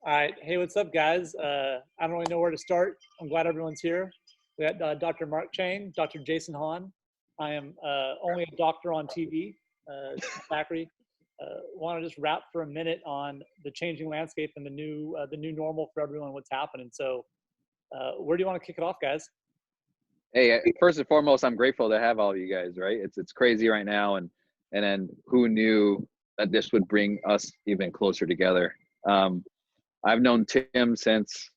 All right. Hey, what's up, guys? I don't really know where to start. I'm glad everyone's here. We got Dr. Mark Chen, Dr. Jason Hahn. I am only a doctor on TV, Thackrey. Want to just wrap for a minute on the changing landscape and the new normal for everyone, what's happening. So where do you want to kick it off, guys? Hey, first and foremost, I'm grateful to have all of you guys, right? It's crazy right now, and then who knew that this would bring us even closer together. I've known Tim since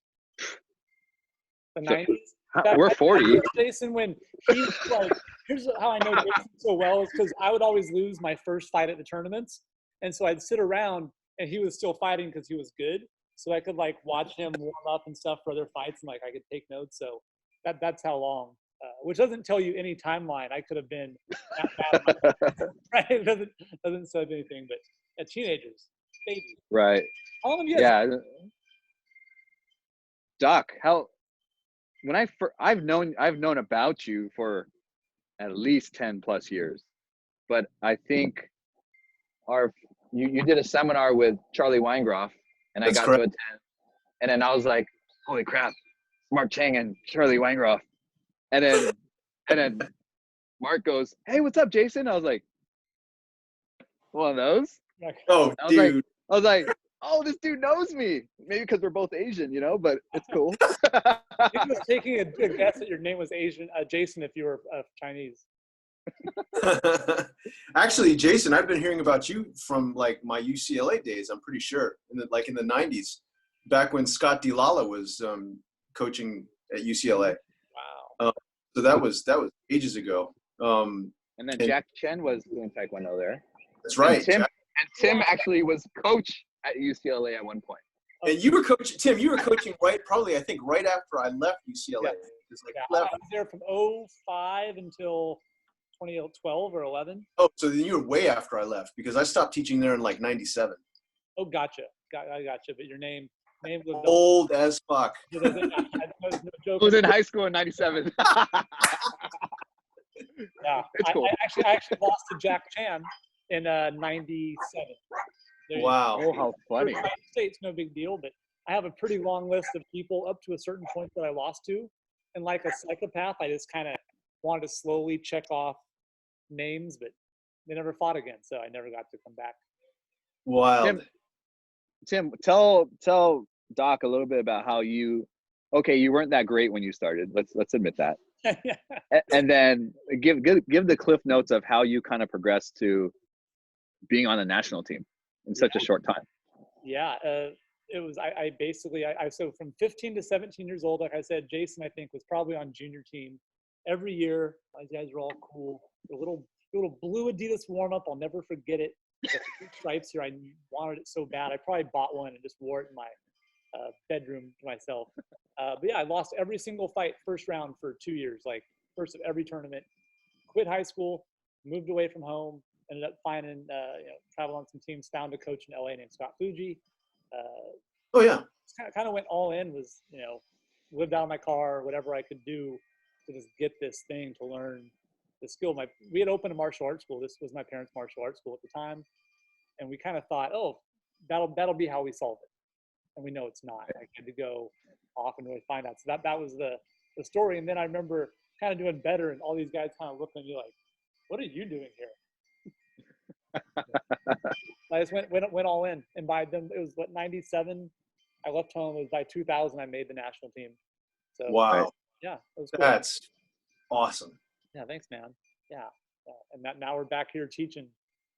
The 90s? we're 40. Jason, when he's like, here's how I know Jason so well is because I would always lose my first fight at the tournaments. And so I'd sit around and he was still fighting because he was good. So I could like watch him warm up and stuff for other fights and like I could take notes. So that's how long, which doesn't tell you any timeline. I could have been that bad, right? It doesn't say anything, but teenagers, babies. Right. How long have you guys? Yeah. Doc, I've known about you for at least 10 plus years, but I think you did a seminar with Charlie Weingroff, and That's I got correct. to attend, and then I was like, holy crap, Mark Chang and Charlie Weingroff, and then Mark goes, hey, what's up, Jason? I was like, one of those. Oh, I dude. was like, oh, this dude knows me. Maybe because we're both Asian, but it's cool. He was taking a guess that your name was Asian, Jason, if you were Chinese. Actually, Jason, I've been hearing about you from like my UCLA days. I'm pretty sure in the 90s, back when Scott DiLalla was coaching at UCLA. Wow. So that was ages ago. And then Jack Chen was doing Taekwondo there. That's right. And Tim actually was coach at UCLA at one point. And you were coaching, Tim. You were coaching right after I left UCLA. Yeah. Like I was there from 05 until 2012 or 11. Oh, so then you were way after I left because I stopped teaching there in like 97. Oh, gotcha. I gotcha. But your name was old as fuck. No I was in high school in 97. Yeah, it's cool. I actually lost to Jack Chan in 97. Wow. Oh, how funny. States, no big deal, but I have a pretty long list of people up to a certain point that I lost to. And like a psychopath, I just kind of wanted to slowly check off names, but they never fought again, so I never got to come back. Wild. Tim, tell Doc a little bit about how you weren't that great when you started. Let's admit that. Yeah. And then give the cliff notes of how you kind of progressed to being on the national team in such a short time. Yeah, it was. I basically so from 15 to 17 years old, like I said, Jason I think was probably on junior team every year. You guys were all cool. The little blue Adidas warm up, I'll never forget it. The stripes here, I wanted it so bad. I probably bought one and just wore it in my bedroom to myself. But yeah, I lost every single fight first round for 2 years, like first of every tournament. Quit high school, moved away from home, ended up finding, travel on some teams, found a coach in LA named Scott Fuji. Oh yeah. Kind of went all in, was, lived out of my car, whatever I could do to just get this thing to learn the skill. We had opened a martial arts school. This was my parents' martial arts school at the time. And we kind of thought, oh, that'll be how we solve it. And we know it's not. I had to go off and really find out. So that was the story. And then I remember kind of doing better, and all these guys kind of looking at me like, what are you doing here? I just went all in. And by then, it was 97? I left home. It was by 2000 I made the national team. So wow. Yeah, it was cool. That's awesome. Yeah, thanks, man. Yeah. And now we're back here teaching.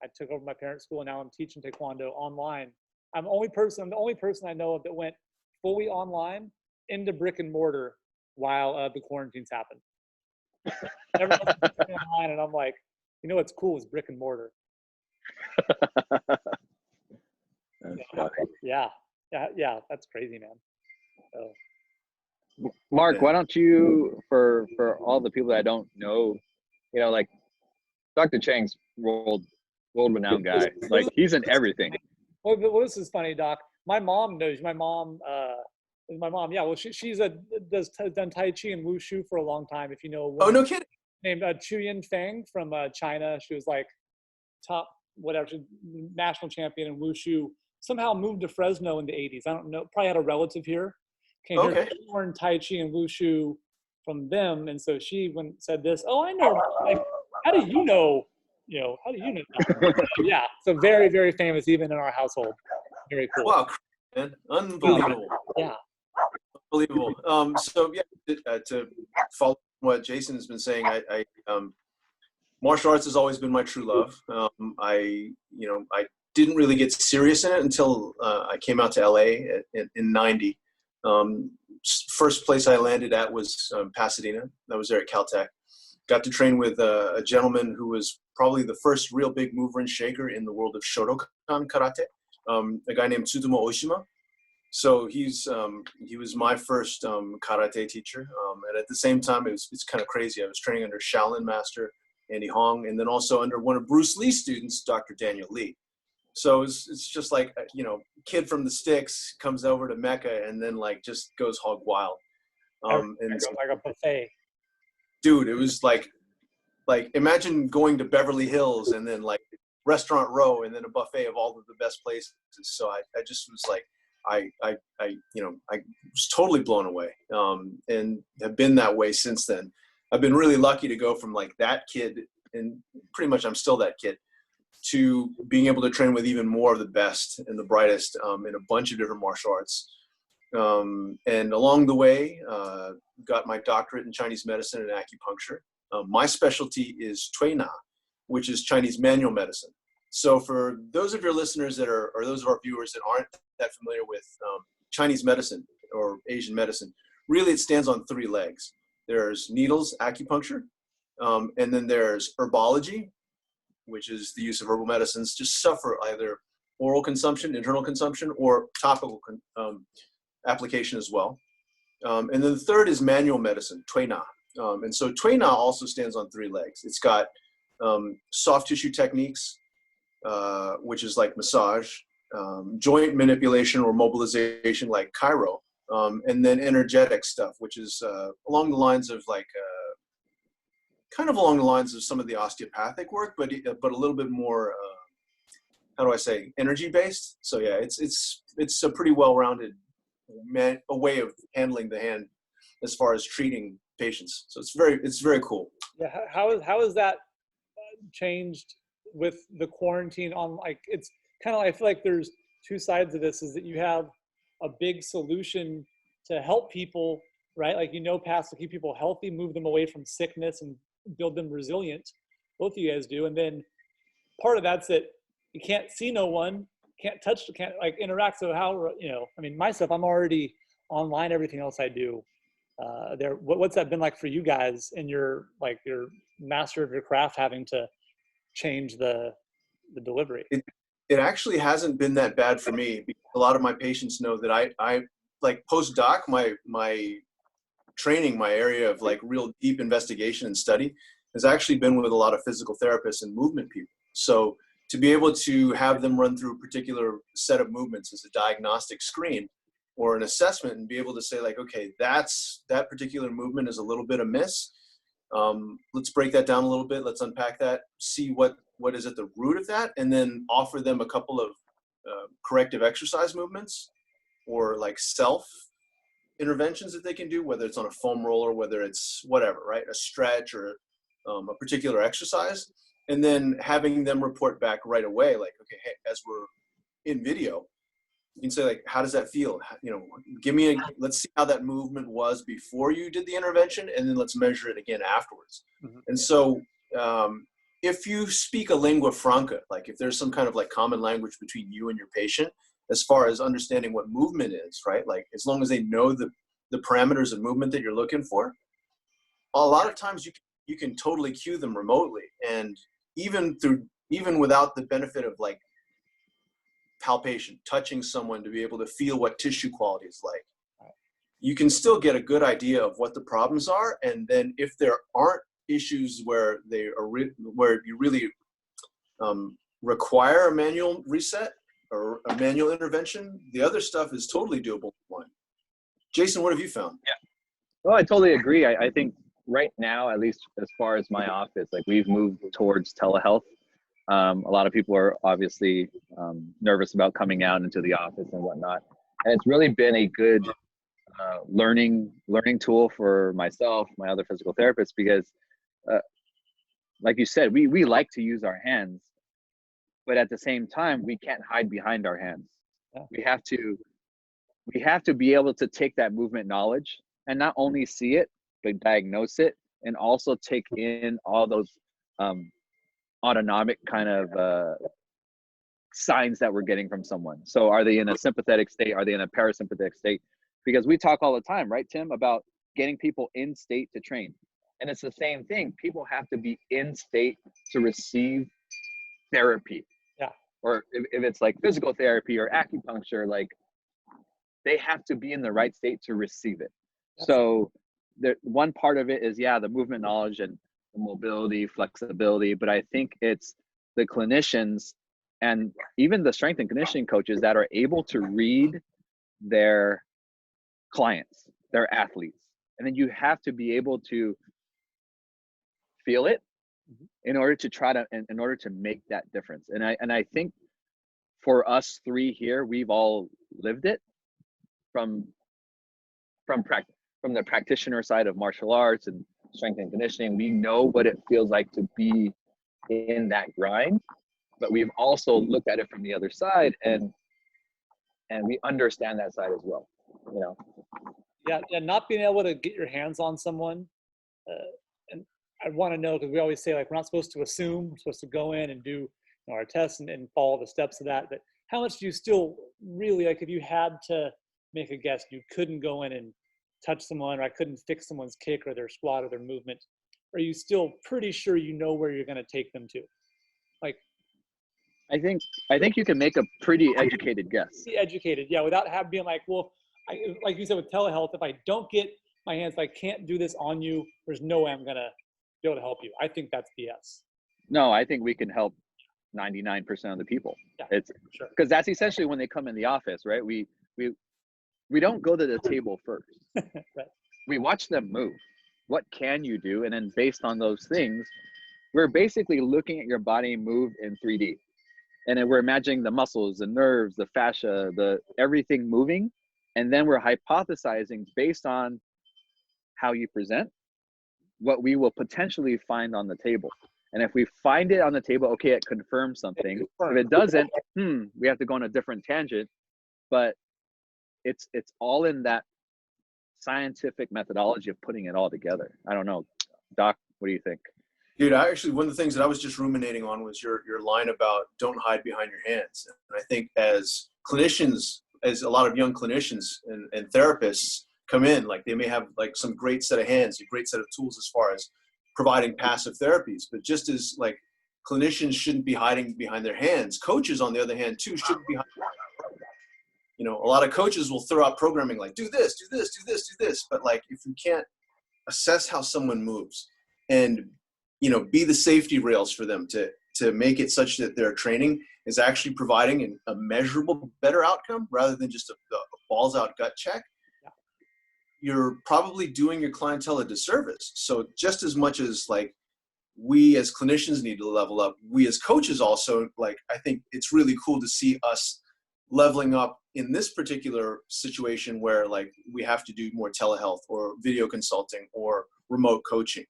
I took over my parents' school, and now I'm teaching Taekwondo online. I'm the only person I know of that went fully online into brick and mortar while the quarantines happened. Everyone's online, and I'm like, what's cool is brick and mortar. Yeah, that's crazy, man. So. Mark, why don't you, for all the people that don't know, like Dr. Chang's world-renowned guy. Like, he's in everything. Well, this is funny, Doc. My mom knows. My mom, yeah. Well, she's done Tai Chi and Wushu for a long time. If you know. Oh, no kidding. Named Chu Yin Feng from China. She was like top, whatever, national champion in Wushu. somehow moved to Fresno in the 80s. I don't know, probably had a relative here. Came here Okay. to learn Tai Chi and Wushu from them. And so she said this, oh, I know, like, how do you know, how do you know that? So, yeah, so very, very famous even in our household. Very cool. Wow, man. Unbelievable. Yeah. Unbelievable. So yeah, to follow what Jason has been saying, I martial arts has always been my true love. I didn't really get serious in it until I came out to LA in '90. First place I landed at was Pasadena. I was there at Caltech. Got to train with a gentleman who was probably the first real big mover and shaker in the world of Shotokan karate, a guy named Tsutomu Oshima. So he was my first karate teacher, and at the same time, it's kind of crazy. I was training under Shaolin master Andy Hong, and then also under one of Bruce Lee's students, Dr. Daniel Lee. So it's just like, kid from the sticks comes over to Mecca and then like just goes hog wild. And like a buffet. Dude, it was like imagine going to Beverly Hills and then like Restaurant Row and then a buffet of all of the best places. So I just was like, I was totally blown away, and have been that way since then. I've been really lucky to go from like that kid, and pretty much I'm still that kid, to being able to train with even more of the best and the brightest in a bunch of different martial arts. And along the way, got my doctorate in Chinese medicine and acupuncture. My specialty is Tui Na, which is Chinese manual medicine. So for those of your listeners or those of our viewers that aren't that familiar with Chinese medicine or Asian medicine, really it stands on three legs. There's needles, acupuncture, and then there's herbology, which is the use of herbal medicines to suffer either oral consumption, internal consumption, or topical application as well. And then the third is manual medicine, Tui Na. And so Tui Na also stands on three legs. It's got soft tissue techniques, which is like massage, joint manipulation or mobilization like chiro, and then energetic stuff, which is along the lines of like, kind of along the lines of some of the osteopathic work, but a little bit more, how do I say, energy based. So yeah, it's a pretty well-rounded a way of handling the hand as far as treating patients. So it's very cool. Yeah. How has that changed with the quarantine on, like, it's kind of, I feel like there's two sides of this, is that you have a big solution to help people, right? Like, paths to keep people healthy, move them away from sickness and build them resilient. Both of you guys do. And then part of that's that you can't see no one, can't touch, can't like interact. So how, myself, I'm already online, everything else I do. What's that been like for you guys in your master of your craft, having to change the delivery? It actually hasn't been that bad for me, because a lot of my patients know that I like postdoc, my training, my area of like real deep investigation and study has actually been with a lot of physical therapists and movement people. So to be able to have them run through a particular set of movements as a diagnostic screen or an assessment and be able to say like, okay, that particular movement is a little bit amiss. Let's break that down a little bit. Let's unpack that, see what is at the root of that, and then offer them a couple of corrective exercise movements or like self interventions that they can do, whether it's on a foam roller, whether it's whatever, right? A stretch or a particular exercise, and then having them report back right away, like, okay, hey, as we're in video, you can say like, how does that feel? Let's see how that movement was before you did the intervention, and then let's measure it again afterwards. Mm-hmm. And so if you speak a lingua franca, like if there's some kind of like common language between you and your patient, as far as understanding what movement is, right? Like as long as they know the parameters of movement that you're looking for, a lot of times you can totally cue them remotely. And even without the benefit of like palpation, touching someone to be able to feel what tissue quality is like, you can still get a good idea of what the problems are. And then if there aren't issues where where you really require a manual reset or a manual intervention, the other stuff is totally doable. Jason, what have you found? Yeah. Well, I totally agree. I think right now, at least as far as my office, like we've moved towards telehealth. A lot of people are obviously nervous about coming out into the office and whatnot. And it's really been a good learning tool for myself, my other physical therapists, because like you said, we like to use our hands, but at the same time, we can't hide behind our hands. Yeah. We have to be able to take that movement knowledge and not only see it, but diagnose it, and also take in all those autonomic kind of signs that we're getting from someone. So are they in a sympathetic state? Are they in a parasympathetic state? Because we talk all the time, right, Tim, about getting people in state to train. And it's the same thing. People have to be in state to receive therapy. Yeah. Or if it's like physical therapy or acupuncture, like they have to be in the right state to receive it. So one part of it is, the movement knowledge and the mobility, flexibility, but I think it's the clinicians and even the strength and conditioning coaches that are able to read their clients, their athletes. And then you have to be able to feel it in order to make that difference. And I think for us three here, we've all lived it from the practitioner side of martial arts and strength and conditioning. We know what it feels like to be in that grind, but we've also looked at it from the other side, and we understand that side as well, you know. Yeah, not being able to get your hands on someone, and I want to know, because we always say, like, we're not supposed to assume, we're supposed to go in and do our tests and follow the steps of that. But how much do you still really, like, if you had to make a guess, you couldn't go in and touch someone, or I couldn't fix someone's kick or their squat or their movement, are you still pretty sure you know where you're going to take them to? Like, I think you can make a pretty educated guess. Be educated, yeah, without being like, well, like you said with telehealth, if I don't get my hands, if I can't do this on you, there's no way I'm going to be able to help you. I think that's BS. No, I think we can help 99% of the people. Yeah, it's sure. Because that's essentially when they come in the office, right? We don't go to the table first. Right. We watch them move. What can you do? And then based on those things, we're basically looking at your body move in 3D. And then we're imagining the muscles, the nerves, the fascia, the everything moving. And then we're hypothesizing based on how you present, what we will potentially find on the table. And if we find it on the table, okay, it confirms something. If it doesn't, we have to go on a different tangent. But it's all in that scientific methodology of putting it all together. I don't know, Doc, what do you think? Dude, one of the things that I was just ruminating on was your line about don't hide behind your hands. And I think as clinicians, as a lot of young clinicians and therapists come in, like they may have like some great set of hands, a great set of tools as far as providing passive therapies, but just as like clinicians shouldn't be hiding behind their hands, coaches on the other hand too shouldn't be hiding. You know, a lot of coaches will throw out programming like do this, do this, do this, do this, but like if you can't assess how someone moves and be the safety rails for them to make it such that their training is actually providing a measurable better outcome rather than just a balls out gut check, you're probably doing your clientele a disservice. So just as much as like we as clinicians need to level up, we as coaches also, like, I think it's really cool to see us leveling up in this particular situation where like we have to do more telehealth or video consulting or remote coaching.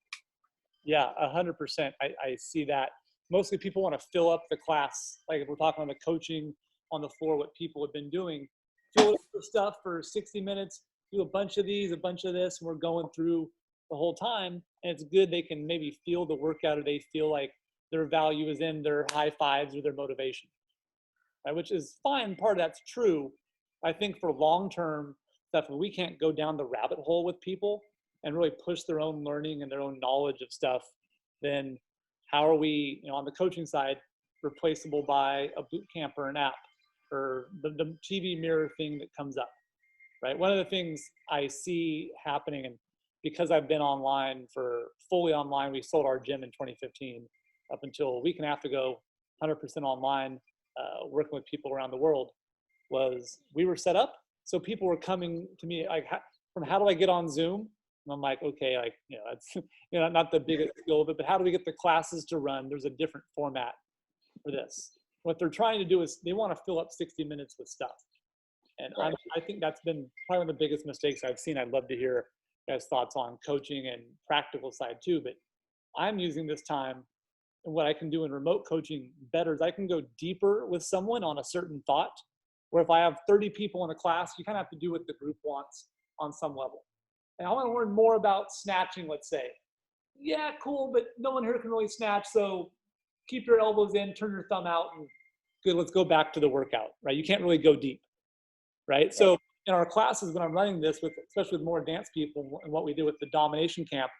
Yeah, 100%. I see that. Mostly people want to fill up the class. Like if we're talking on the coaching on the floor, what people have been doing, fill up the stuff for 60 minutes, do a bunch of these, a bunch of this, and we're going through the whole time. And it's good they can maybe feel the workout, or they feel like their value is in their high fives or their motivation, right? Which is fine. Part of that's true. I think for long-term stuff, we can't go down the rabbit hole with people and really push their own learning and their own knowledge of stuff, then how are we, on the coaching side, replaceable by a boot camp or an app or the TV mirror thing that comes up, right? One of the things I see happening, and because I've been fully online, we sold our gym in 2015, up until a week and a half ago, 100% online, working with people around the world, was we were set up. So people were coming to me like, how do I get on Zoom? And I'm like, okay, like, it's, not the biggest skill of it, but how do we get the classes to run? There's a different format. for this. What they're trying to do is they want to fill up 60 minutes with stuff. And Right. I think that's been probably one of the biggest mistakes I've seen. I'd love to hear guys' thoughts on coaching and practical side too. But I'm using this time, and what I can do in remote coaching better is I can go deeper with someone on a certain thought. Where if I have 30 people in a class, you kind of have to do what the group wants on some level. And I want to learn more about snatching, let's say. Yeah, cool, but no one here can really snatch, so keep your elbows in, turn your thumb out, and good, let's go back to the workout, right? You can't really go deep, right? So in our classes, when I'm running this, with especially with more advanced people and what we do with the domination camp,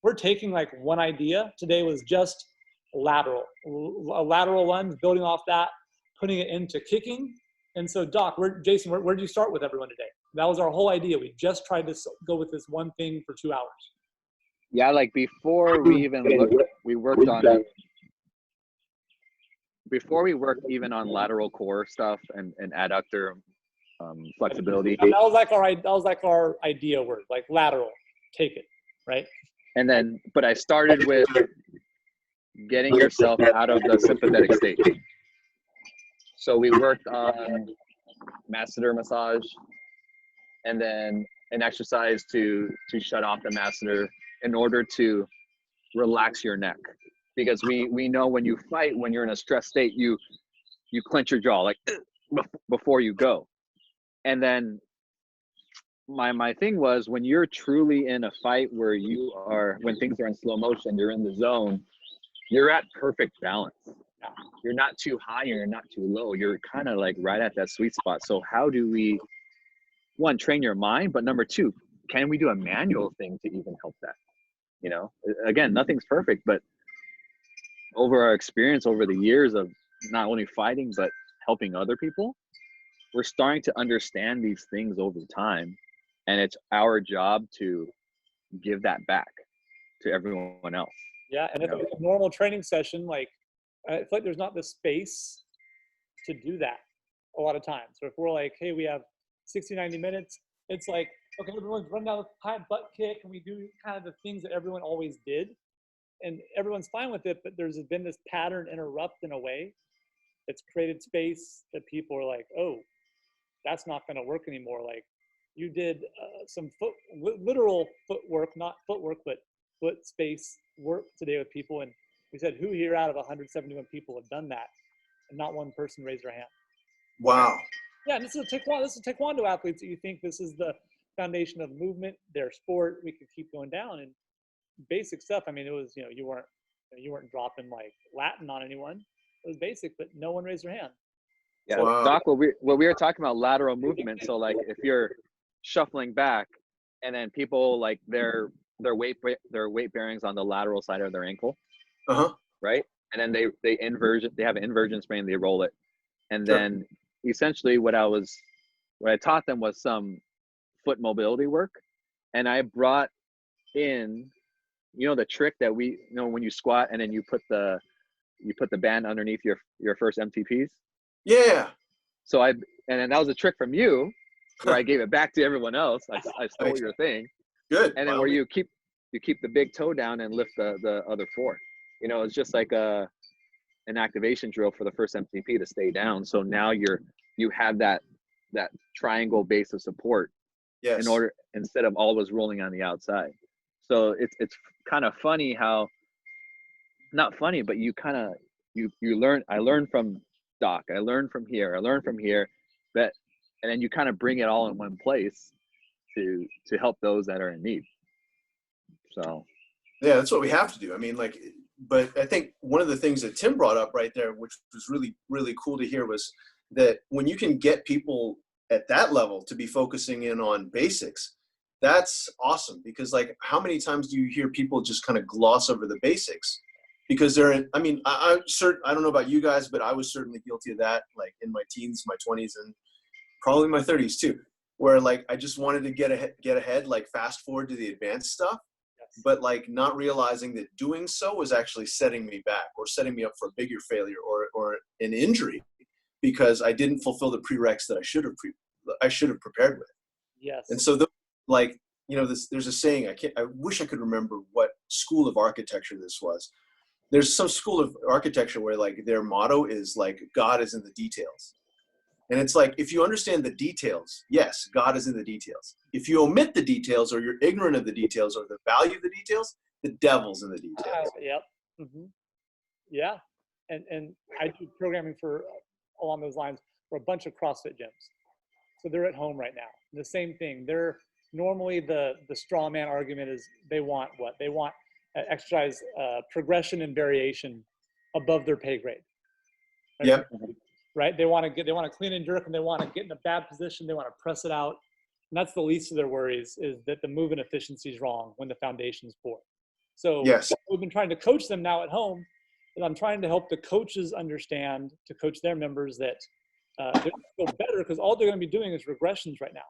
we're taking like one idea. Today was just a lateral lunge, building off that, putting it into kicking. And so Doc, Jason, where did you start with everyone today? That was our whole idea. We just tried to go with this one thing for 2 hours. Yeah, like before we even worked even on lateral core stuff and adductor flexibility. That was like our idea word, like lateral, take it, right? And then, but I started with getting yourself out of the sympathetic state. So we worked on masseter massage, and then an exercise to shut off the masseter in order to relax your neck. Because we know when you fight, when you're in a stressed state, you clench your jaw like before you go. And then my thing was, when you're truly in a fight where when things are in slow motion, you're in the zone, you're at perfect balance. You're not too high and you're not too low. You're kind of like right at that sweet spot. So how do we, one, train your mind, but number two, can we do a manual thing to even help that? You know, again, nothing's perfect, but over our experience over the years of not only fighting, but helping other people, we're starting to understand these things over time. And it's our job to give that back to everyone else. Yeah, and if it's a normal training session, like, I feel like there's not the space to do that a lot of times. So if we're like, hey, we have 60, 90 minutes, it's like, okay, everyone's run down the high butt kick, and we do kind of the things that everyone always did. And everyone's fine with it, but there's been this pattern interrupt in a way that's created space that people are like, oh, that's not going to work anymore. Like, you did some literal footwork, not footwork, but foot space work today with people. And we said, who here out of 171 people have done that? And not one person raised their hand. Wow. Yeah, and this is a taekwondo athletes that you think this is the foundation of movement, their sport. We could keep going down, and basic stuff. I mean, it was, you weren't dropping like Latin on anyone. It was basic, but no one raised their hand. Yeah, wow. Doc, what we were talking about lateral movement. So like if you're shuffling back, and then people like their weight bearings on the lateral side of their ankle, right? And then they have an inversion sprain, they roll it, and then essentially what I taught them was some foot mobility work, and I brought in, the trick that when you squat and then you put the band underneath your first MTPs. Yeah. So and then that was a trick from you, where I gave it back to everyone else. I stole your thing. Good. And then where you keep the big toe down and lift the other four. It's just like an activation drill for the first MTP to stay down. So now you have that triangle base of support. Yes. Instead of always rolling on the outside. So it's kind of funny how, not funny, but you kind of you learn. I learned from Doc. I learned from here. And then you kind of bring it all in one place to help those that are in need. So yeah, that's what we have to do. I mean, but I think one of the things that Tim brought up right there, which was really, really cool to hear, was that when you can get people at that level to be focusing in on basics, that's awesome. Because how many times do you hear people just kind of gloss over the basics because I don't know about you guys, but I was certainly guilty of that, like in my teens, my 20s, and probably my 30s too, where I just wanted to get ahead, like fast forward to the advanced stuff, but not realizing that doing so was actually setting me back or setting me up for a bigger failure or an injury because I didn't fulfill the prereqs that I should have prepared with. Yes. And so there's a saying, I wish I could remember what school of architecture this was, there's some school of architecture where like their motto is like, God is in the details. And it's like, if you understand the details, yes, God is in the details. If you omit the details or you're ignorant of the details or the value of the details, the devil's in the details. Yep. Yeah. And I do programming for along those lines for a bunch of CrossFit gyms. So they're at home right now. The same thing. They're normally the straw man argument is they want what? They want exercise progression and variation above their pay grade. Right? Yep. Right? They want to clean and jerk, and they want to get in a bad position. They want to press it out. And that's the least of their worries, is that the movement efficiency is wrong when the foundation is poor. So yes, we've been trying to coach them now at home, and I'm trying to help the coaches understand, to coach their members, that they're going to feel better, because all they're going to be doing is regressions right now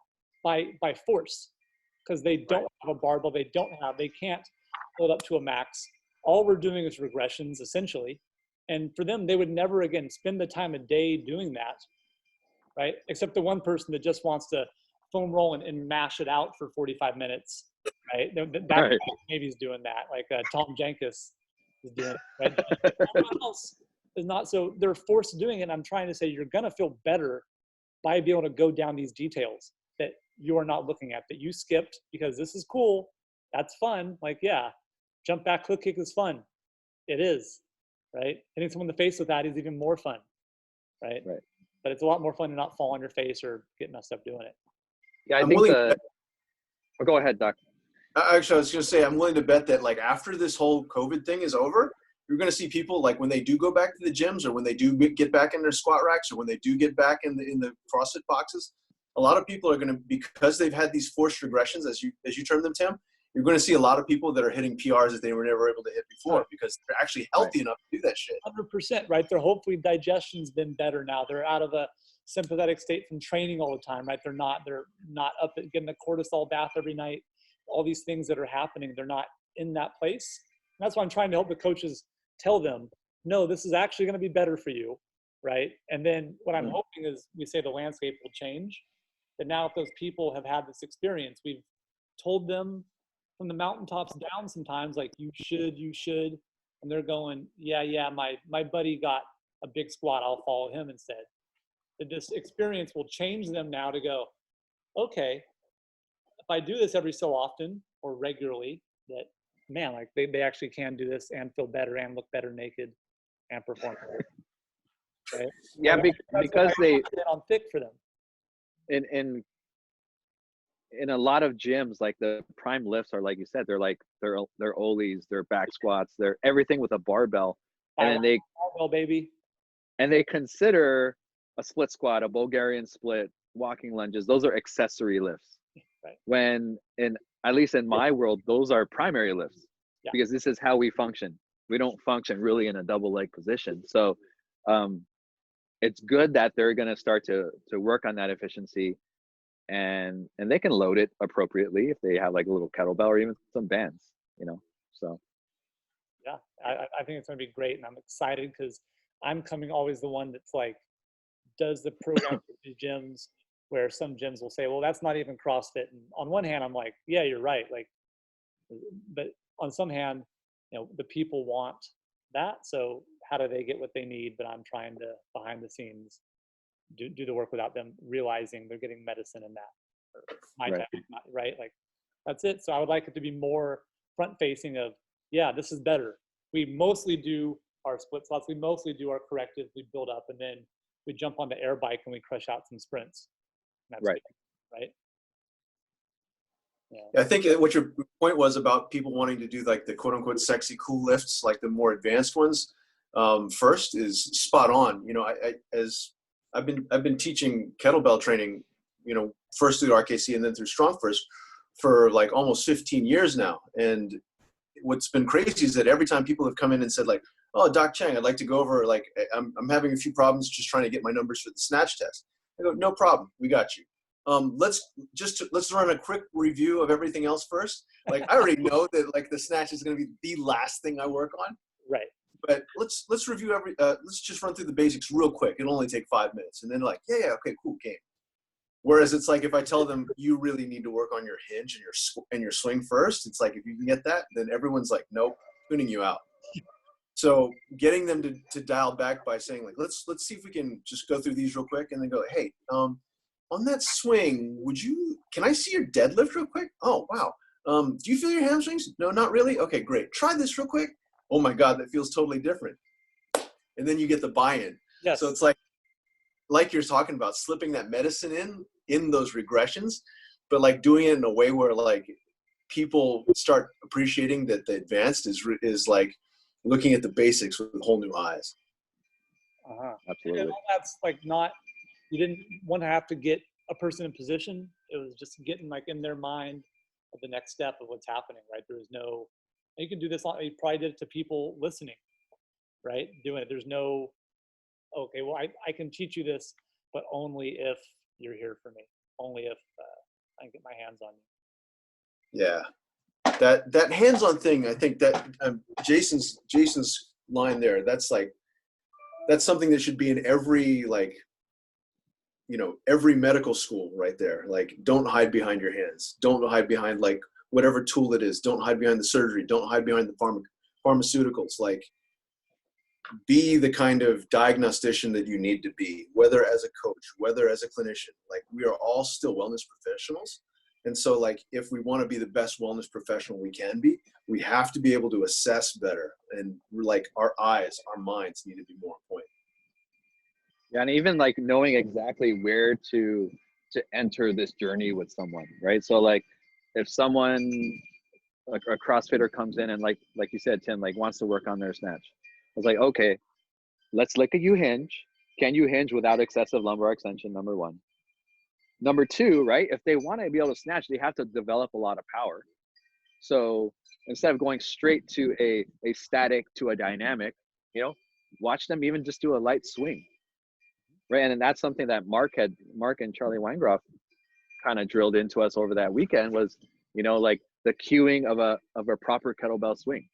by force, because they don't have a barbell, they can't hold up to a max. All we're doing is regressions, essentially. And for them, they would never again spend the time of day doing that, right? Except the one person that just wants to foam roll and mash it out for 45 minutes, right? That maybe is doing that, like Tom Jenkins is doing it, right? Everyone else is not. So they're forced doing it. And I'm trying to say, you're going to feel better by being able to go down these details that you're not looking at, that you skipped because this is cool. That's fun. Like, yeah, jump back, click kick is fun. It is. Right? Hitting someone in the face with that is even more fun, right? But it's a lot more fun to not fall on your face or get messed up doing it. Yeah, I think go ahead, Doc. Actually, I was going to say, I'm willing to bet that like after this whole COVID thing is over, you're going to see people like when they do go back to the gyms, or when they do get back in their squat racks, or when they do get back in the CrossFit boxes, a lot of people are going to, because they've had these forced regressions, as you term them, Tim, you're going to see a lot of people that are hitting PRs that they were never able to hit before, because they're actually healthy enough to do that shit. 100%, right? Their hopefully digestion's been better now. They're out of a sympathetic state from training all the time, right? They're not up at getting a cortisol bath every night. All these things that are happening, they're not in that place. And that's why I'm trying to help the coaches tell them, no, this is actually going to be better for you, right? And then what I'm hoping is, we say the landscape will change. That now if those people have had this experience, we've told them from the mountaintops down sometimes, like, you should, and they're going, yeah, my buddy got a big squat, I'll follow him instead. That this experience will change them now to go, okay, if I do this every so often or regularly, that, man, like they actually can do this and feel better and look better naked and perform better. Right? Yeah, because they on thick for them. In a lot of gyms, like the prime lifts are, like you said, they're ollies, they're back squats, they're everything with a barbell, and then barbell, baby, and they consider a split squat, a Bulgarian split, walking lunges, those are accessory lifts. Right. When at least in my world, those are primary lifts, because this is how we function. We don't function really in a double leg position. So it's good that they're going to start to work on that efficiency. And they can load it appropriately if they have like a little kettlebell or even some bands, so. Yeah, I think it's going to be great. And I'm excited because I'm coming always the one that's like, does the program for the gyms, where some gyms will say, well, that's not even CrossFit. And on one hand, I'm like, yeah, you're right. Like, but on some hand, the people want that. So how do they get what they need? But I'm trying to, behind the scenes, do the work without them realizing they're getting medicine in that. Right? Like, that's it. So I would like it to be more front facing of, yeah, this is better. We mostly do our split slots. We mostly do our correctives. We build up, and then we jump on the air bike and we crush out some sprints. That's right. Good, right? Yeah. I think what your point was about people wanting to do like the quote unquote sexy cool lifts, like the more advanced ones, first is spot on. I've been teaching kettlebell training, first through RKC and then through Strong First for like almost 15 years now. And what's been crazy is that every time people have come in and said like, oh, Doc Chang, I'd like to go over, like, I'm having a few problems just trying to get my numbers for the snatch test. I go, no problem. We got you. Let's run a quick review of everything else first. Like, I already know that like the snatch is going to be the last thing I work on. Right. But let's review let's just run through the basics real quick. It'll only take 5 minutes. And then like, yeah, okay, cool, game. Whereas it's like, if I tell them you really need to work on your hinge and your swing first, it's like, if you can get that, then everyone's like, nope, tuning you out. So getting them to dial back by saying like, let's see if we can just go through these real quick, and then go, hey, on that swing, can I see your deadlift real quick? Oh, wow. Do you feel your hamstrings? No, not really. Okay, great. Try this real quick. Oh my God, that feels totally different. And then you get the buy-in. Yes. So it's like you're talking about, slipping that medicine in those regressions, but like doing it in a way where like people start appreciating that the advanced is like looking at the basics with whole new eyes. Absolutely. And all that's like you didn't want to have to get a person in position. It was just getting like in their mind of the next step of what's happening, right? There was no, you can do this, you probably did it to people listening, right? Doing it. There's no, okay, well, I can teach you this, but only if you're here for me. Only if I can get my hands on you. Yeah. That hands-on thing, I think that Jason's line there, that's something that should be in every, like, every medical school right there. Like, don't hide behind your hands. Don't hide behind like whatever tool it is. Don't hide behind the surgery. Don't hide behind the pharmaceuticals. Like, be the kind of diagnostician that you need to be, whether as a coach, whether as a clinician. Like, we are all still wellness professionals. And so, like, if we want to be the best wellness professional we can be, we have to be able to assess better. And like, our eyes, our minds need to be more on point. Yeah, and even like knowing exactly where to enter this journey with someone, right? So like, if someone, like a CrossFitter comes in and like you said, Tim, like wants to work on their snatch, I was like, okay, let's look at you hinge. Can you hinge without excessive lumbar extension? Number one. Number two, right? If they want to be able to snatch, they have to develop a lot of power. So instead of going straight to a static to a dynamic, watch them even just do a light swing, right? And that's something that Mark and Charlie Weingroff kind of drilled into us over that weekend was, like the cueing of a proper kettlebell swing,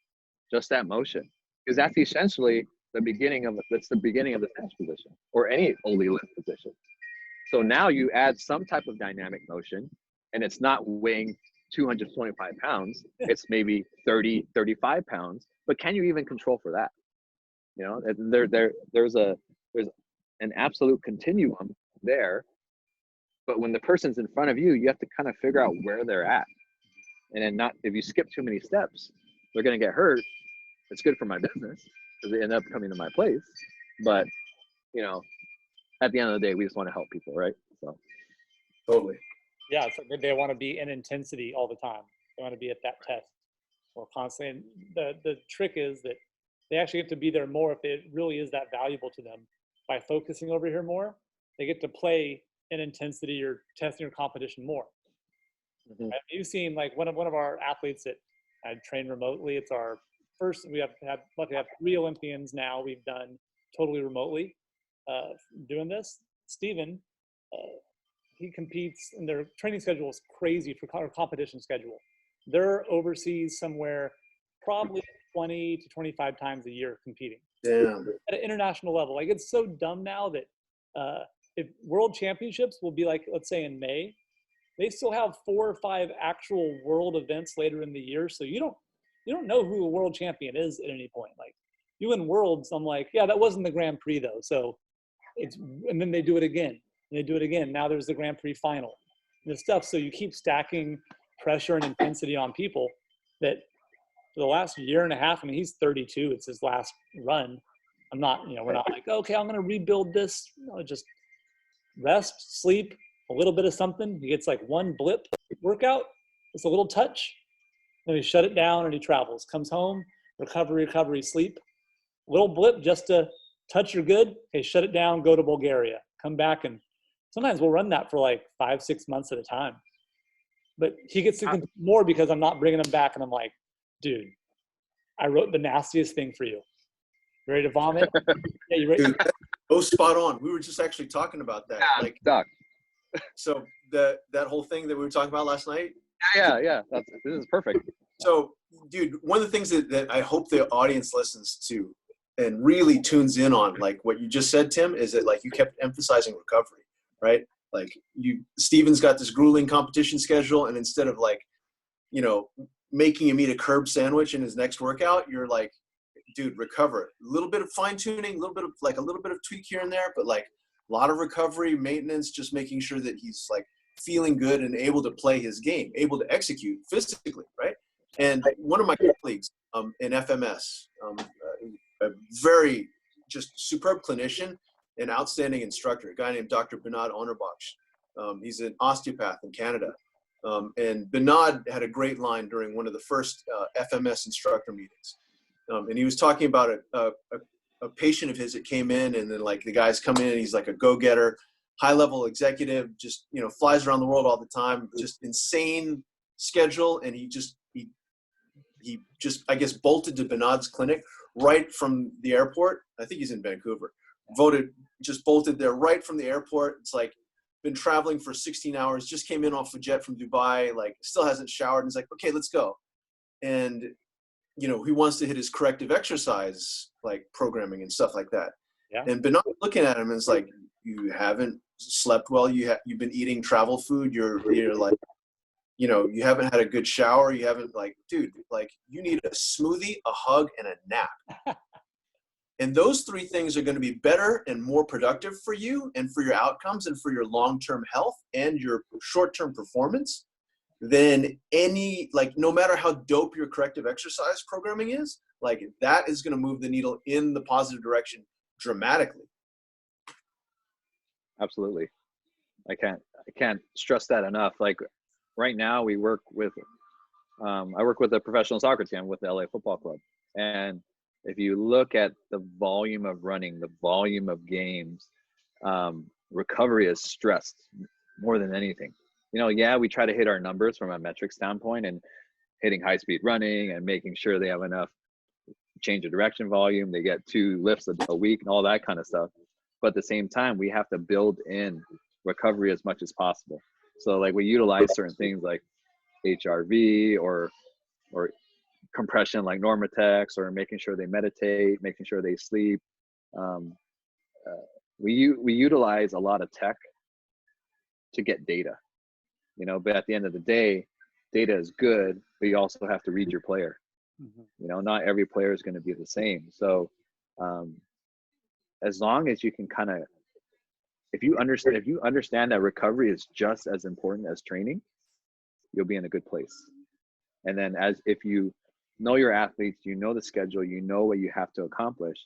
just that motion, because that's essentially the beginning of the snatch position or any Oli lift position. So now you add some type of dynamic motion, and it's not weighing 225 pounds. It's maybe 30, 35 pounds. But can you even control for that? There's an absolute continuum there. But when the person's in front of you, you have to kind of figure out where they're at. And then if you skip too many steps, they're going to get hurt. It's good for my business because they end up coming to my place. But, at the end of the day, we just want to help people, right? So totally. Yeah, so they want to be in intensity all the time. They want to be at that test or constantly. And the trick is that they actually get to be there more if it really is that valuable to them. By focusing over here more, they get to play in intensity or testing your competition more. Mm-hmm. Right? You've seen like one of our athletes that I train remotely. It's our first. We have 3 Olympians now. We've done totally remotely. Doing this, Steven, he competes, and their training schedule is crazy for our competition schedule. They're overseas somewhere, probably 20 to 25 times a year competing. Damn. At an international level. Like, it's so dumb now that if world championships will be like, let's say in May, they still have 4 or 5 actual world events later in the year. So you don't know who the world champion is at any point. Like, you win worlds, I'm like, yeah, that wasn't the Grand Prix though. So and then they do it again, and they do it again. Now there's the Grand Prix final and this stuff. So you keep stacking pressure and intensity on people that for the last year and a half, I mean, he's 32. It's his last run. I'm not, we're not like, okay, I'm going to rebuild this. Just rest, sleep, a little bit of something. He gets like one blip workout. It's a little touch. Then he shut it down and he travels, comes home, recovery, sleep. Little blip just to touch, you're good. Okay, shut it down, go to Bulgaria, come back. And sometimes we'll run that for like 5-6 months at a time. But he gets to compete more because I'm not bringing him back. And I'm like, dude, I wrote the nastiest thing for you. You ready to vomit? Yeah, you ready? Dude, spot on. We were just actually talking about that. Yeah, like, Doc. So that whole thing that we were talking about last night. Yeah. This is perfect. So, dude, one of the things that I hope the audience listens to and really tunes in on, like what you just said, Tim, is that like you kept emphasizing recovery, right? Like Steven's got this grueling competition schedule, and instead of like, making him eat a curb sandwich in his next workout, you're like, dude, recover. A little bit of fine tuning, a little bit of tweak here and there, but like a lot of recovery, maintenance, just making sure that he's like feeling good and able to play his game, able to execute physically, right? And one of my colleagues in FMS, a very just superb clinician, an outstanding instructor, a guy named Dr. Bernard Onerbach. He's an osteopath in Canada. And Bernard had a great line during one of the first FMS instructor meetings. And he was talking about a patient of his that came in, and then like the guy's come in and he's like a go-getter, high-level executive, just, you know, flies around the world all the time, just insane schedule. And he just, I guess, bolted to Bernard's clinic right from the airport. I think he's in Vancouver. Just bolted there right from the airport. It's like, been traveling for 16 hours, just came in off a jet from Dubai, like still hasn't showered. And he's like, okay, let's go. And, you know, he wants to hit his corrective exercise, like programming and stuff like that. Yeah. And Bernard looking at him is like, you haven't slept well. You've been eating travel food. You're like, you know, you haven't had a good shower. You haven't, like, dude, like you need a smoothie, a hug, and a nap. And those three things are going to be better and more productive for you and for your outcomes and for your long-term health and your short-term performance than any, like, no matter how dope your corrective exercise programming is, like that is going to move the needle in the positive direction dramatically. Absolutely. I can't stress that enough. Like right now I work with a professional soccer team with the LA Football Club. And if you look at the volume of running, the volume of games, recovery is stressed more than anything. You know, yeah, we try to hit our numbers from a metric standpoint and hitting high speed running and making sure they have enough change of direction volume, they get 2 lifts a week and all that kind of stuff. But at the same time, we have to build in recovery as much as possible. So like we utilize certain things like HRV or compression like Normatex, or making sure they meditate, making sure they sleep. We utilize a lot of tech to get data, you know, but at the end of the day, data is good, but you also have to read your player. Mm-hmm. You know, not every player is going to be the same. So as long as you can kind of, if you understand that recovery is just as important as training, you'll be in a good place. And then if you know your athletes, you know the schedule, you know what you have to accomplish,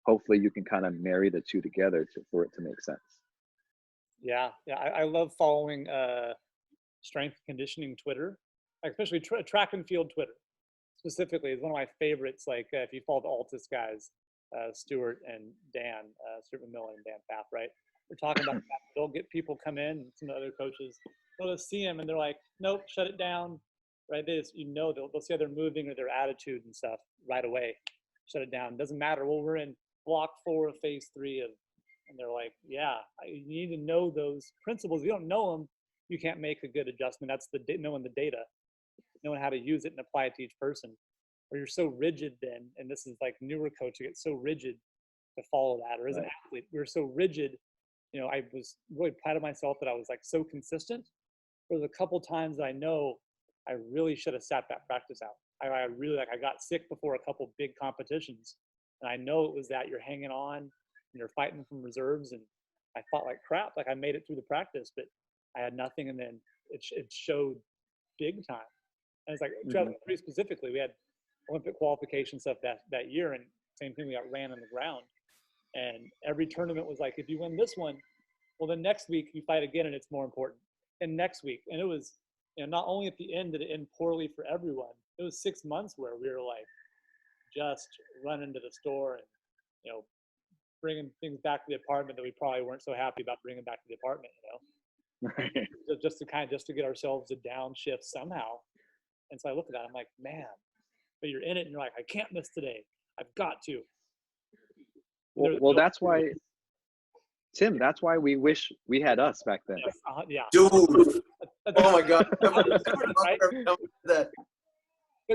hopefully you can kind of marry the two together for it to make sense. Yeah. I love following strength conditioning Twitter, especially track and field Twitter specifically is one of my favorites. Like if you follow the Altus guys, Stuart and Dan, Stuart McMillan and Dan Pfaff, right? We're talking about that. They'll get people come in, and some other coaches, they'll see them and they're like, nope, shut it down. Right? They'll see how they're moving or their attitude and stuff right away. Shut it down. Doesn't matter. Well, we're in block 4 of phase 3 and they're like, yeah, you need to know those principles. If you don't know them, you can't make a good adjustment. That's knowing the data, knowing how to use it and apply it to each person. Or you're so rigid then, and this is like newer coach, you get so rigid to follow that. Or as an athlete, we're so rigid. You know, I was really proud of myself that I was like so consistent. There was a couple times that I know I really should have sat that practice out. I really, like, I got sick before a couple big competitions, and I know it was that you're hanging on and you're fighting from reserves, and I fought like crap. Like I made it through the practice, but I had nothing, and then it showed big time. And it's like 2003 specifically, we had Olympic qualification stuff that year, and same thing, we got ran on the ground. And every tournament was like, if you win this one, well, then next week you fight again, and it's more important. And next week, and it was, you know, not only at the end did it end poorly for everyone, it was 6 months where we were like just running to the store and, you know, bringing things back to the apartment that we probably weren't so happy about bringing back to the apartment, you know, just to get ourselves to downshift somehow. And so I look at that, I'm like, man, but you're in it and you're like, I can't miss today. I've got to. Well, that's why, Tim, that's why we wish we had us back then. Yes, yeah. Dude. Oh my God. Right? That.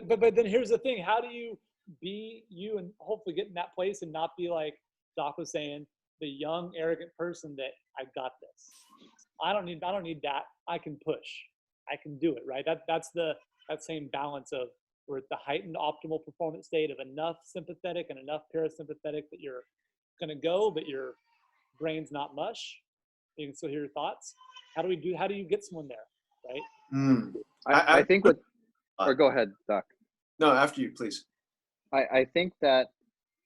But then here's the thing. How do you be you and hopefully get in that place and not be like Doc was saying, the young, arrogant person that I got this. I don't need that. I can push. I can do it, right? That's that same balance of we're at the heightened optimal performance state of enough sympathetic and enough parasympathetic that you're going to go, but your brain's not mush. You can still hear your thoughts. How do you get someone there, right? I think what, or go ahead, Doc. No, after you, please. I think that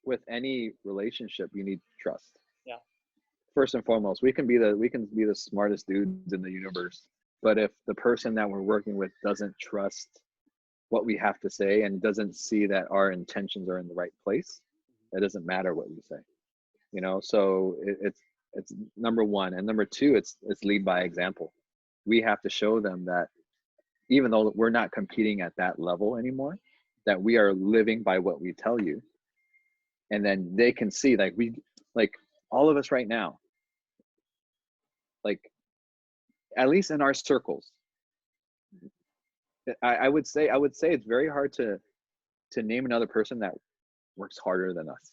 with any relationship, you need trust. Yeah. First and foremost, we can be the smartest dudes in the universe, but if the person that we're working with doesn't trust what we have to say and doesn't see that our intentions are in the right place, it doesn't matter what we say. You know, so it's number one, and number two, it's lead by example. We have to show them that even though we're not competing at that level anymore, that we are living by what we tell you. And then they can see, like all of us right now, like at least in our circles, I would say it's very hard to name another person that works harder than us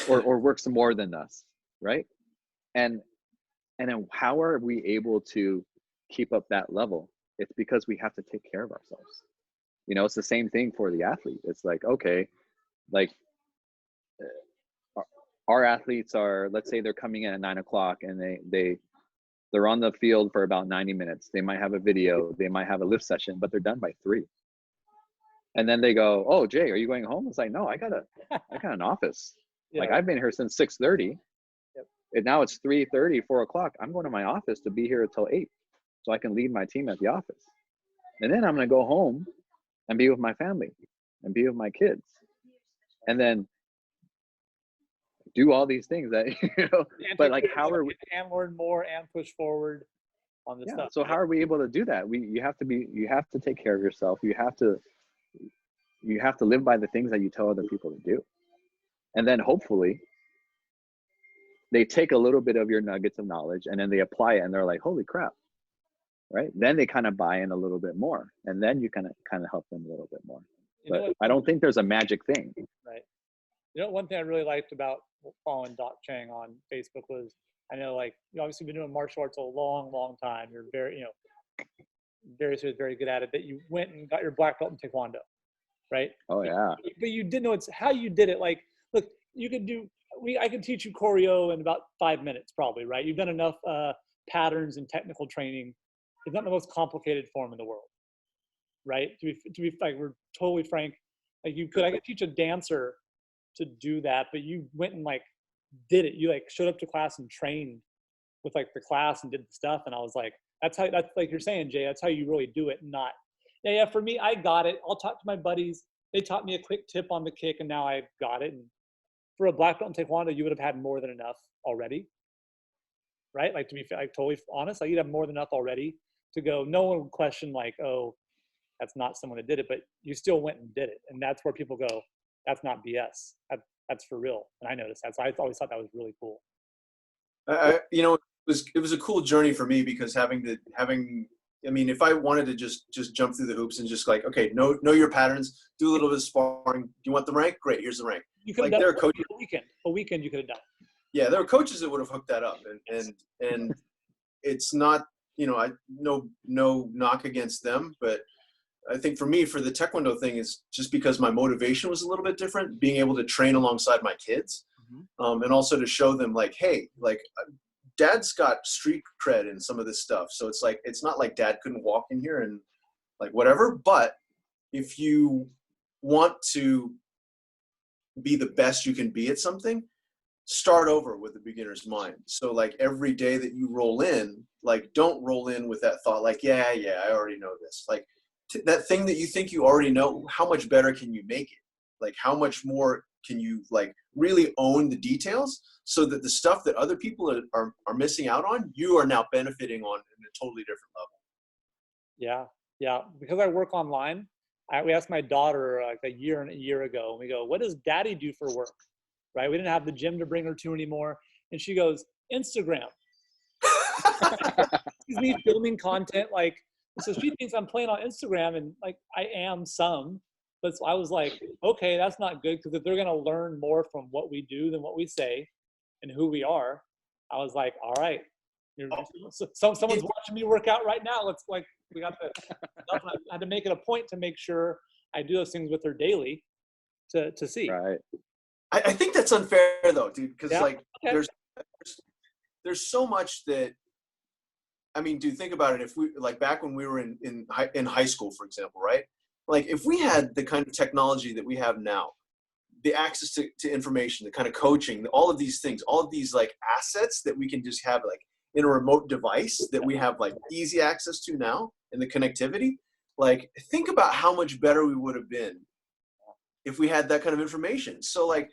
or works more than us, right? And then how are we able to keep up that level? It's because we have to take care of ourselves. You know, it's the same thing for the athlete. It's like, okay, like our athletes are, let's say they're coming in at 9 o'clock and they're on the field for about 90 minutes. They might have a video, they might have a lift session, but they're done by 3. And then they go, oh, Jay, are you going home? It's like, no, I got an office. Yeah. Like I've been here since 6:30. Yep. And now it's 3:30, 4 o'clock. I'm going to my office to be here until 8 so I can lead my team at the office. And then I'm going to go home and be with my family and be with my kids. And then do all these things that, you know, but like how are we, and learn more and push forward on this stuff. So how are we able to do that? You have to take care of yourself. You have to live by the things that you tell other people to do. And then hopefully they take a little bit of your nuggets of knowledge and then they apply it and they're like, holy crap. Right? Then they kind of buy in a little bit more, and then you kind of help them a little bit more. But I don't think there's a magic thing. Right. You know, one thing I really liked about following Doc Chang on Facebook was, I know, like, you obviously been doing martial arts a long, long time. You're very, very good at it. That you went and got your black belt in Taekwondo, right? Oh yeah. But you didn't know it's how you did it. Like, look, you could do. I can teach you choreo in about 5 minutes, probably, right? You've done enough patterns and technical training. It's not the most complicated form in the world, right? To be like, we're totally frank. Like I could teach a dancer to do that, but you went and like did it. You like showed up to class and trained with like the class and did the stuff. And I was like, that's like you're saying, Jay, that's how you really do it. Not, yeah, for me, I got it. I'll talk to my buddies. They taught me a quick tip on the kick and now I've got it. And for a black belt in Taekwondo, you would have had more than enough already, right? Like, to be like totally honest, like you'd have more than enough already to go. No one would question like, oh, that's not someone that did it, but you still went and did it. And that's where people go, that's not BS. That's for real. And I noticed that. So I always thought that was really cool. You know, it was a cool journey for me because I mean, if I wanted to just jump through the hoops and just like, okay, know your patterns, do a little bit of sparring. You want the rank? Great. Here's the rank. You could have done a weekend you could have done. Yeah. There were coaches that would have hooked that up and it's not, you know, no knock against them, but I think for me, for the Taekwondo thing is just because my motivation was a little bit different, being able to train alongside my kids, and also to show them like, hey, like Dad's got street cred in some of this stuff. So it's like, it's not like Dad couldn't walk in here and like whatever, but if you want to be the best you can be at something, start over with a beginner's mind. So like every day that you roll in, like don't roll in with that thought like, yeah, I already know this. Like that thing that you think you already know, how much better can you make it? Like how much more can you like really own the details so that the stuff that other people are missing out on, you are now benefiting on in a totally different level. Yeah. Because I work online, we asked my daughter like a year ago, and we go, what does Daddy do for work? Right? We didn't have the gym to bring her to anymore. And she goes, Instagram. She's me filming content. Like, so she thinks I'm playing on Instagram, and like I am some, but so I was like, okay, that's not good, because if they're going to learn more from what we do than what we say and who we are, I was like, all right, someone's watching me work out right now. Let's like, I had to make it a point to make sure I do those things with her daily to see. Right. I think that's unfair though, dude, because Yeah. like Okay. there's so much that, I mean, dude, think about it. If we, like, back when we were in high school, for example, right? Like, if we had the kind of technology that we have now, the access to information, the kind of coaching, all of these things, all of these like assets that we can just have like in a remote device that we have like easy access to now, and the connectivity, like, think about how much better we would have been if we had that kind of information. So like,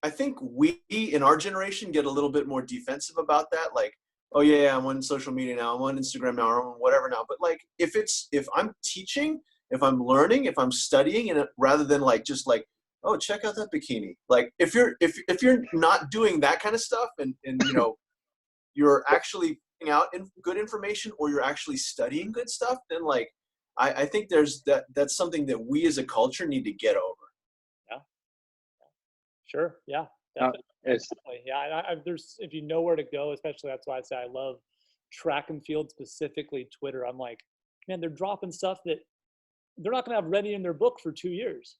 I think we in our generation get a little bit more defensive about that. Like, oh yeah, I'm on social media now, I'm on Instagram now, or whatever now. But like, if I'm teaching, if I'm learning, if I'm studying, and rather than like just like, oh, check out that bikini. Like, if you're not doing that kind of stuff, and you know, you're actually putting out good information, or you're actually studying good stuff, then like, I think that's something that we as a culture need to get over. Yeah. Sure. Yeah. Uh, Definitely. it's Definitely. Yeah. There's, if you know where to go, especially, that's why I say I love track and field, specifically Twitter. I'm like, man, they're dropping stuff that they're not going to have ready in their book for 2 years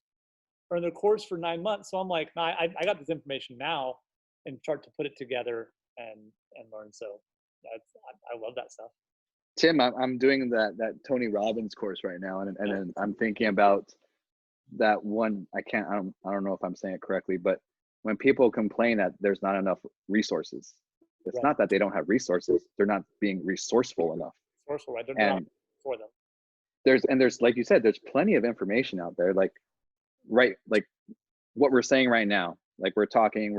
or in their course for 9 months. So I'm like, nah, I got this information now, and start to put it together and learn. So I love that stuff. Tim, I'm doing that Tony Robbins course right now, and then I'm thinking about that one. I don't know if I'm saying it correctly, but when people complain that there's not enough resources, it's Right. not that they don't have resources; they're not being resourceful enough. Resourceful, right? They're not And for them. there's like you said, there's plenty of information out there. Like like what we're saying right now. Like we're talking,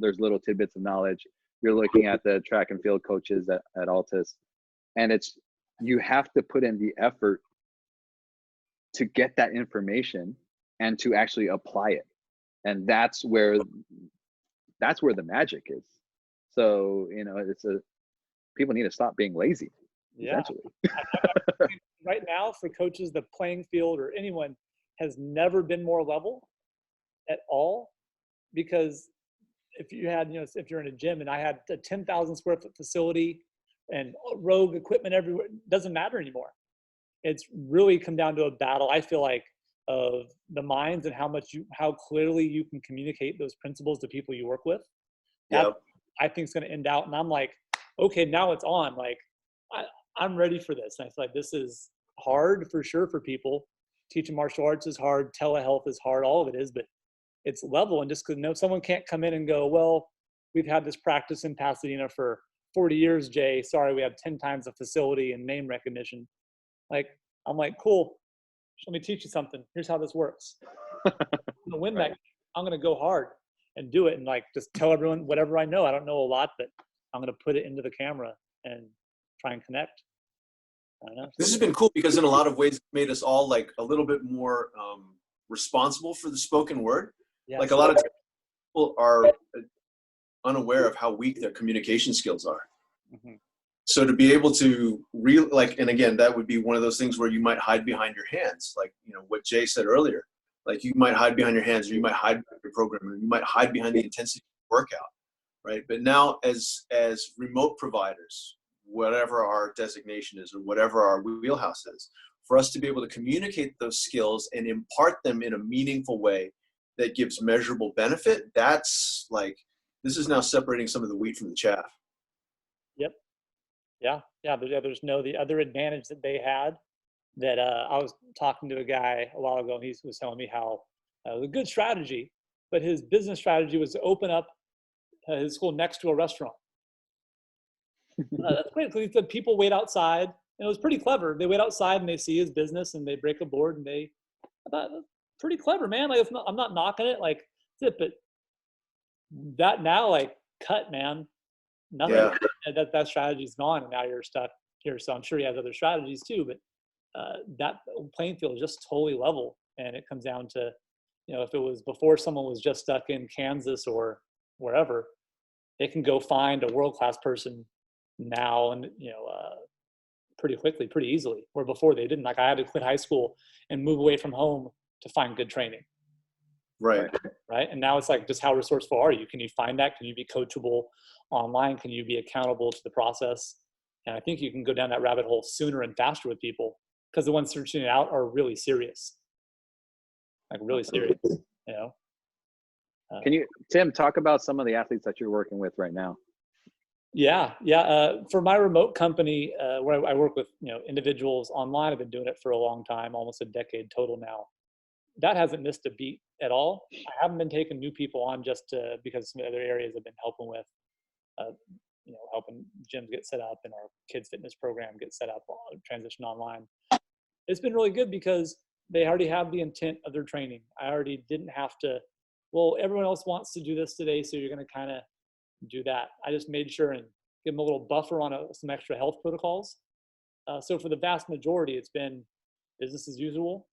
there's little tidbits of knowledge. You're looking at the track and field coaches at Altus, and you have to put in the effort to get that information and to actually apply it, and that's where the magic is. So you know, people need to stop being lazy. Yeah. Essentially. Right now, for coaches, the playing field or anyone has never been more level at all, because if you had, you know, if you're in a gym and I had a 10,000 square foot facility and rogue equipment everywhere, it doesn't matter anymore. It's really come down to a battle, I feel like, of the minds and how clearly you can communicate those principles to people you work with. That, I think, is going to end out. And I'm like, okay, now it's on. Like, I'm ready for this. And I feel like this is hard for sure for people. Teaching martial arts is hard. Telehealth is hard. All of it is, but it's level. And just because someone can't come in and go, well, we've had this practice in Pasadena for 40 years, Jay. Sorry, we have 10 times the facility and name recognition. Like, I'm like, cool. Let me teach you something. Here's how this works. I'm gonna win that. I'm gonna go hard and do it, and like just tell everyone whatever I know. I don't know a lot, but I'm gonna put it into the camera and try and connect. I don't know. This has been cool because in a lot of ways it made us all like a little bit more responsible for the spoken word. Yes. Like a lot of people are unaware of how weak their communication skills are. Mm-hmm. So to be able to and again, that would be one of those things where you might hide behind your hands. Like, you know, what Jay said earlier, like you might hide behind your hands, or you might hide behind your program, or you might hide behind the intensity of workout. Right. But now as remote providers, whatever our designation is or whatever our wheelhouse is, for us to be able to communicate those skills and impart them in a meaningful way that gives measurable benefit, that's like, this is now separating some of the wheat from the chaff. Yep. Yeah. There's the other advantage that they had that I was talking to a guy a while ago, and he was telling me how it was a good strategy, but his business strategy was to open up his school next to a restaurant. That's great, because he said people wait outside, and it was pretty clever. They wait outside and they see his business and they break a board, and I thought, pretty clever, man. Like, I'm not knocking it, like, but that now, like, cut, man. Nothing. Yeah. That strategy's gone, and now you're stuck here. So I'm sure he has other strategies too, but that playing field is just totally level. And it comes down to, you know, if it was before someone was just stuck in Kansas or wherever, they can go find a world-class person now, and, you know, pretty quickly, pretty easily, where before they didn't. Like, I had to quit high school and move away from home to find good training. Right. And now it's like, just how resourceful are you? Can you find that? Can you be coachable online? Can you be accountable to the process? And I think you can go down that rabbit hole sooner and faster with people because the ones searching it out are really serious, like really serious, you know. Can you, Tim, talk about some of the athletes that you're working with right now? Yeah. For my remote company, where I work with, you know, individuals online, I've been doing it for a long time, almost a decade total now. That hasn't missed a beat at all. I haven't been taking new people on just because some other areas I've been helping with, you know, helping gyms get set up and our kids fitness program get set up, transition online. It's been really good because they already have the intent of their training. I already didn't have to, well, everyone else wants to do this today, so you're going to kind of do that. I just made sure and give them a little buffer on some extra health protocols. So for the vast majority, it's been business as usual.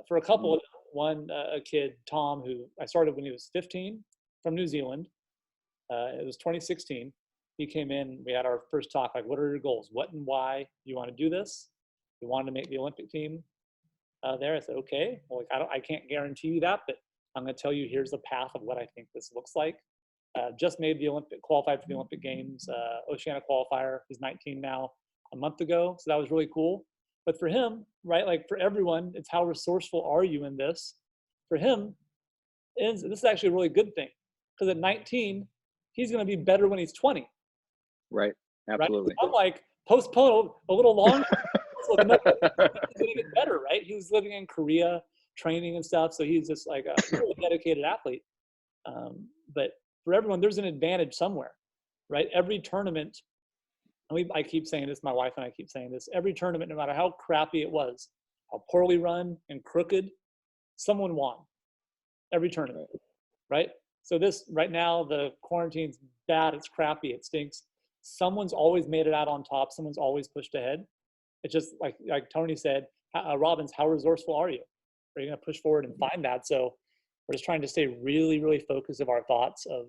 For a couple, a kid, Tom, who I started when he was 15 from New Zealand. It was 2016. He came in, we had our first talk, like, what are your goals? What and why you want to do this? We wanted to make the Olympic team there. I said, okay, well, like, I can't guarantee you that, but I'm going to tell you, here's the path of what I think this looks like. Just made the qualified for the Olympic Games, Oceania qualifier. He's 19 now, a month ago. So that was really cool. But for him, right, like for everyone, it's how resourceful are you in this? For him, this is actually a really good thing, because at 19, he's going to be better when he's 20. Right. Absolutely. Right? I'm like, postpone a little longer. So he's going to get better, right? He was living in Korea, training and stuff. So he's just like a really dedicated athlete. But for everyone, there's an advantage somewhere, right? Every tournament, I keep saying this, my wife and I keep saying this, every tournament, no matter how crappy it was, how poorly run and crooked, someone won every tournament, right? So this, right now, the quarantine's bad, it's crappy, it stinks. Someone's always made it out on top. Someone's always pushed ahead. It's just like Tony said, Robbins, how resourceful are you? Are you going to push forward and find that? So we're just trying to stay really, really focused of our thoughts of,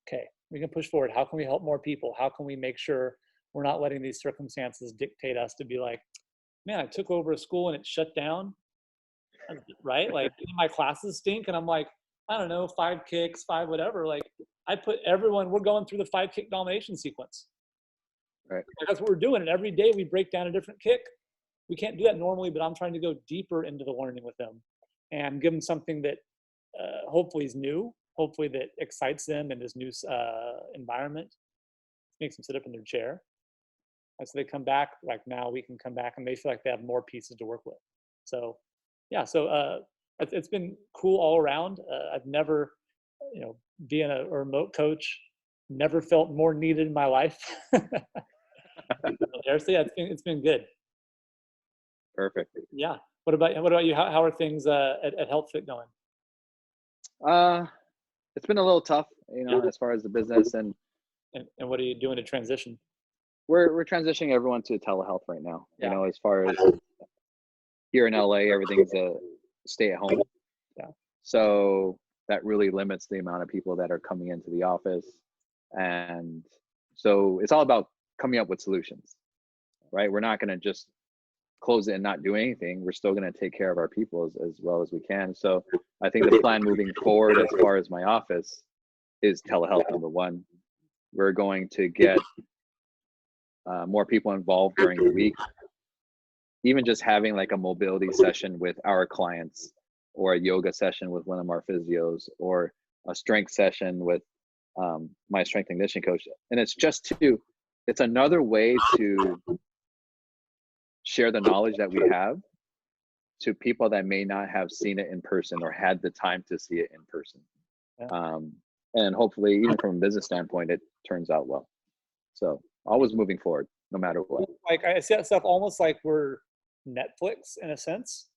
okay, we can push forward. How can we help more people? How can we make sure we're not letting these circumstances dictate us to be like, man, I took over a school and it shut down, right? Like my classes stink. And I'm like, I don't know, 5 kicks, 5 whatever. Like I put everyone, we're going through the 5 kick domination sequence. Right. That's what we're doing. And every day we break down a different kick. We can't do that normally, but I'm trying to go deeper into the learning with them and give them something that hopefully is new, hopefully that excites them in this new environment, makes them sit up in their chair. And so they come back, like now we can come back and they feel like they have more pieces to work with. So yeah, so it's been cool all around. I've never, you know, being a remote coach, never felt more needed in my life. So yeah, it's been good. Perfect. Yeah. What about you? How are things at HealthFit going? It's been a little tough, you know, as far as the business and what are you doing to transition? We're transitioning everyone to telehealth right now. Yeah. You know, as far as here in LA, everything's a stay at home. Yeah. So that really limits the amount of people that are coming into the office. And so it's all about coming up with solutions, right? We're not going to just close it and not do anything. We're still going to take care of our people as well as we can. So I think the plan moving forward as far as my office is telehealth, number one. We're going to get more people involved during the week. Even just having like a mobility session with our clients, or a yoga session with one of our physios, or a strength session with my strength and conditioning coach. And it's another way to share the knowledge that we have to people that may not have seen it in person or had the time to see it in person. Yeah. And hopefully, even from a business standpoint, it turns out well. So always moving forward, no matter what. Like I see that stuff almost like we're Netflix in a sense,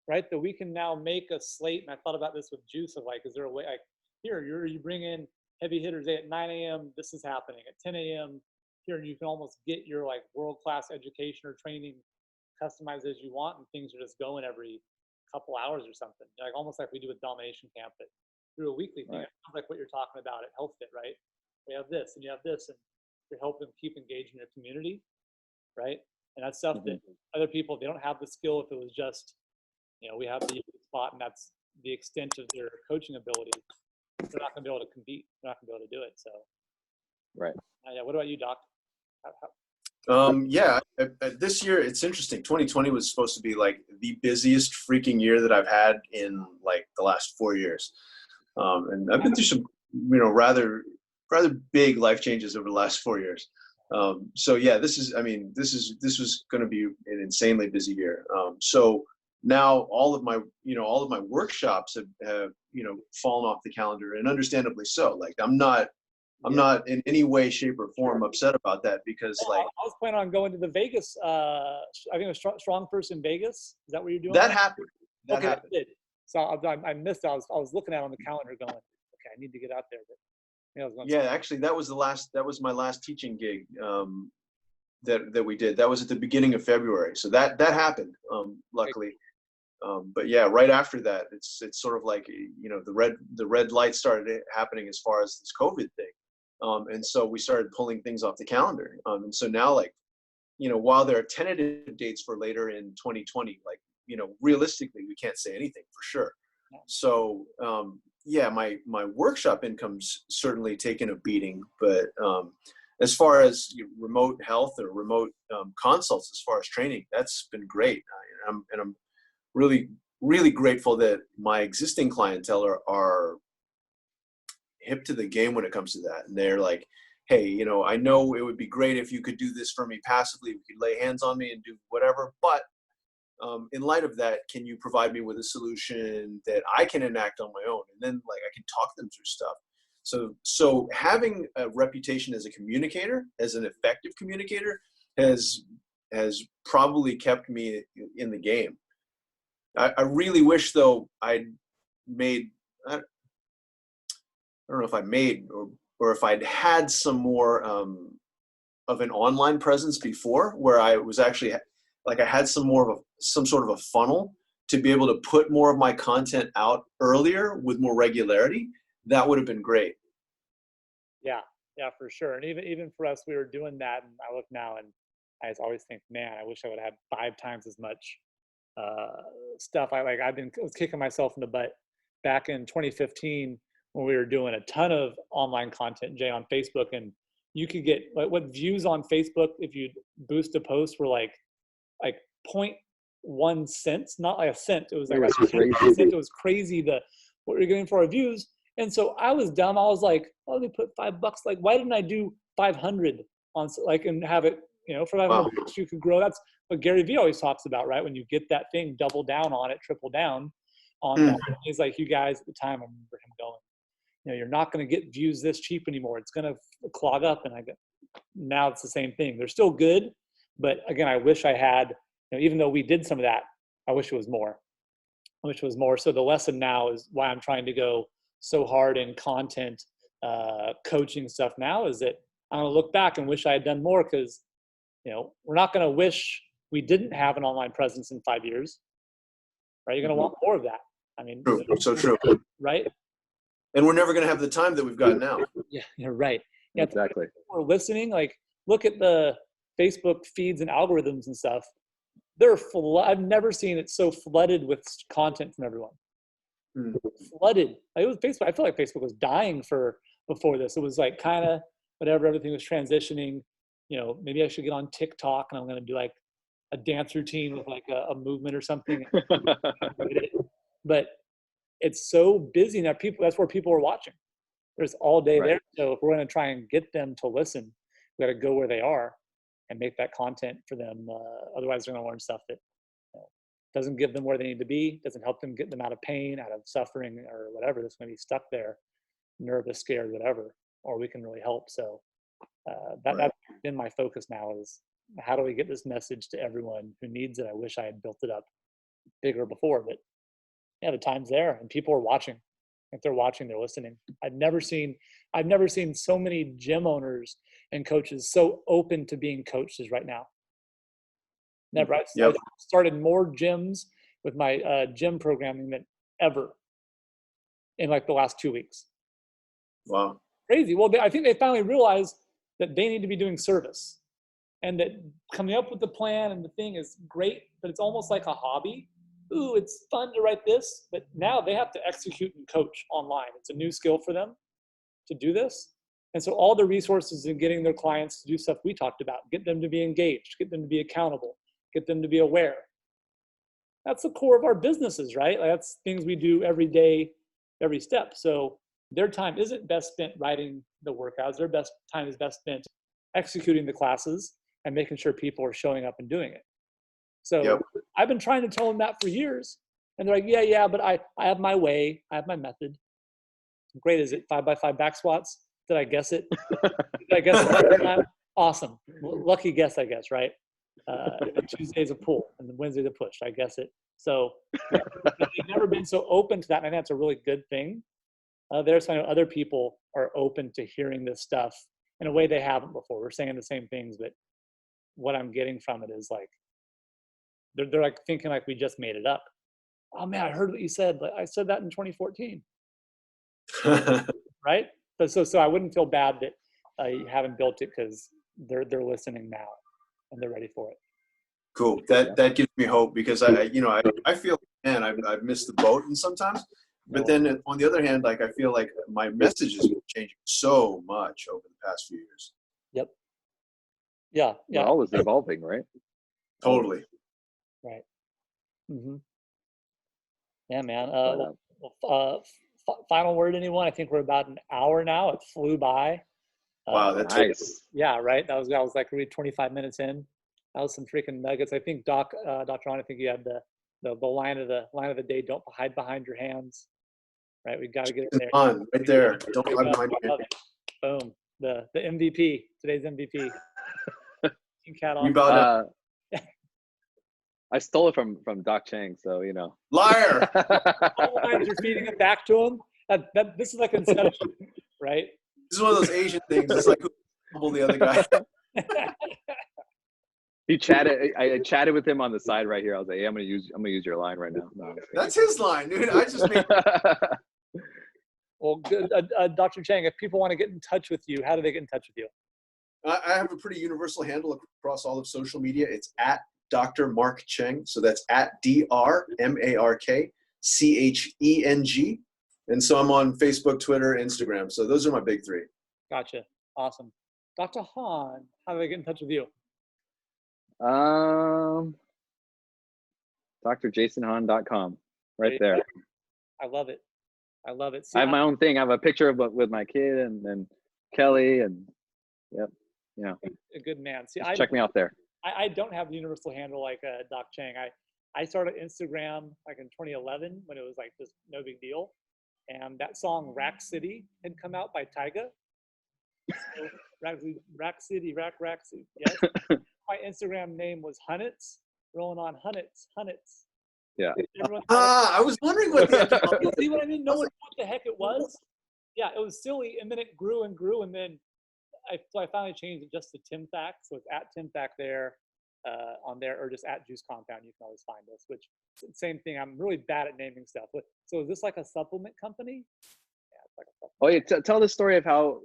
right? That we can now make a slate. And I thought about this with Juice of like, is there a way, like here, you bring in heavy hitters at 9 a.m. This is happening at 10 a.m. here, and you can almost get your like world-class education or training customized as you want, and things are just going every couple hours or something. Like almost like we do with Domination Camp, but through a weekly thing. Right. It sounds like what you're talking about at HealthFit, right? We have this and you have this, and you're helping them keep engaged in your community, right? And that's stuff that other people, they don't have the skill. If it was just, you know, we have the spot and that's the extent of their coaching ability, they're not going to be able to compete. They're not going to be able to do it. So, right. yeah. What about you, Doc? Yeah, this year it's interesting. 2020 was supposed to be like the busiest freaking year that I've had in like the last 4 years. And I've been through some, rather big life changes over the last 4 years. So yeah, this was going to be an insanely busy year. So now all of my workshops have fallen off the calendar, and understandably so. Like I'm not in any way, shape, or form upset about that, because I was planning on going to the Vegas. I think it was Strong First in Vegas. Is that what you're doing? that happened. That Okay, happened. I did. So I missed it. I was looking at it on the calendar going, okay, I need to get out there. But I was going Yeah, actually, that was my last teaching gig that we did. That was at the beginning of February. So that happened, luckily. But yeah, right after that, it's sort of like, the red light started happening as far as this COVID thing. And so we started pulling things off the calendar. And so now, like, while there are tentative dates for later in 2020, like, realistically, we can't say anything for sure. So, yeah, my workshop income's certainly taken a beating, but as far as remote health or remote consults, as far as training, that's been great. I'm really, really grateful that my existing clientele are hip to the game when it comes to that. And they're like, hey, I know it would be great if you could do this for me passively. We could lay hands on me and do whatever. But in light of that, can you provide me with a solution that I can enact on my own? And then, like, I can talk them through stuff. So having a reputation as a communicator, as an effective communicator, has probably kept me in the game. I really wish, though, I'd made, I don't know if I made or if I'd had some more of an online presence before, where I was actually, like, I had some sort of a funnel to be able to put more of my content out earlier with more regularity. That would have been great. Yeah, for sure. And even for us, we were doing that, and I look now and I just always think, man, I wish I would have had 5 times as much stuff. I was kicking myself in the butt back in 2015 when we were doing a ton of online content, Jay, on Facebook, and you could get what views on Facebook if you boost a post were like 0.1 cents, not like a cent. It was like a crazy. It was crazy what you're getting for our views. And so I was dumb. I was like, oh, they put $5. Like, why didn't I do 500 on, like, and have it, for 500 bucks you could grow. That's what Gary Vee always talks about, right? When you get that thing, double down on it, triple down on that. He's like, you guys at the time, I remember him going, you're not going to get views this cheap anymore. It's going to clog up. And now it's the same thing. They're still good. But again, I wish I had, even though we did some of that, I wish it was more. So the lesson now is why I'm trying to go so hard in content coaching stuff now, is that I'm going to look back and wish I had done more, because, we're not going to wish we didn't have an online presence in 5 years, right? You're going to want more of that. I mean, true. So true. Right? And we're never going to have the time that we've got now. Yeah, you're right. Yeah, exactly. We're listening. Like, look at the Facebook feeds and algorithms and stuff. They're I've never seen it so flooded with content from everyone. Flooded. Like, it was Facebook. I feel like Facebook was dying before this. It was like kind of whatever. Everything was transitioning. Maybe I should get on TikTok and I'm going to do like a dance routine with like a movement or something. But it's so busy now. That's where people are watching. There's all day there. So if we're going to try and get them to listen, we got to go where they are and make that content for them. Otherwise, they're going to learn stuff that doesn't give them where they need to be, doesn't help them get them out of pain, out of suffering, or whatever. That's going to be stuck there, nervous, scared, whatever, or we can really help. So that's been my focus now, is how do we get this message to everyone who needs it? I wish I had built it up bigger before, but yeah, the time's there and people are watching. If they're watching, they're listening. I've never seen so many gym owners and coaches so open to being coached as right now. Never. I've started more gyms with my gym programming than ever in like the last 2 weeks. Wow. Crazy. Well, I think they finally realized that they need to be doing service, and that coming up with the plan and the thing is great, but it's almost like a hobby. Ooh, it's fun to write this, but now they have to execute and coach online. It's a new skill for them to do this. And so all the resources in getting their clients to do stuff we talked about, get them to be engaged, get them to be accountable, get them to be aware. That's the core of our businesses, right? Like that's things we do every day, every step. So their time isn't best spent writing the workouts. Their best time is best spent executing the classes and making sure people are showing up and doing it. So I've been trying to tell them that for years. And they're like, yeah, but I have my way. I have my method. Great. Is it 5x5 back squats? Did I guess it? Did I guess it? Awesome. Lucky guess, I guess, right? Tuesday's a pull and Wednesday's a push. I guess it. So they've never been so open to that. And I think that's a really good thing. There's some other people are open to hearing this stuff in a way they haven't before. We're saying the same things, but what I'm getting from it is like, they're like thinking like we just made it up. Oh man, I heard what you said. I said that in 2014. Right? So I wouldn't feel bad that you haven't built it because they're listening now and they're ready for it. Cool. That gives me hope because I feel, man, I've missed the boat and sometimes, but then on the other hand, like I feel like my message has been changing so much over the past few years. Yep. Yeah. We're always evolving, right? Totally. Right. Mm-hmm. Yeah, man. Final word, anyone? I think we're about an hour now. It flew by. Wow, that's nice. Yeah, right. I was like really 25 minutes in. That was some freaking nuggets. I think Dr. Ron, I think you had the line of the day. Don't hide behind your hands. Right. We got to get it there. On right there. Don't hide behind your hands. Boom. The MVP. Today's MVP. Cat on. We bow down. I stole it from Doc Chang, so you know. Liar. All the times you're feeding it back to him. This is like inception, right? This is one of those Asian things. It's like who humble the other guy. He chatted. I chatted with him on the side right here. I was like, "Hey, I'm gonna use your line right now." No, that's his line, dude. I just made. Well, good, Dr. Chang. If people want to get in touch with you, how do they get in touch with you? I have a pretty universal handle across all of social media. It's at Dr. Mark Cheng. So that's at DrMarkCheng. And so I'm on Facebook, Twitter, Instagram. So those are my big three. Gotcha. Awesome. Dr. Han, how do they get in touch with you? drjasonhan.com. Right there. I love it. See, I have my own thing. I have a picture with my kid and Kelly and yep. Yeah. A good man. See, check me out there. I don't have a universal handle like Doc Chang. I started Instagram like in 2011 when it was like just no big deal. And that song Rack City had come out by Tyga. So, Rack City. Yes. My Instagram name was Hunnits, rolling on Hunnits. Yeah. I was wondering what the you see what I mean? No one knew what the heck it was. Yeah, it was silly, and then it grew, and then I finally changed it just to Tim Thack. So it's at Tim Thack there, on there, or just at Juice Compound. You can always find us. Which same thing. I'm really bad at naming stuff. So is this like a supplement company? Yeah, it's like a supplement. Oh yeah, tell the story of how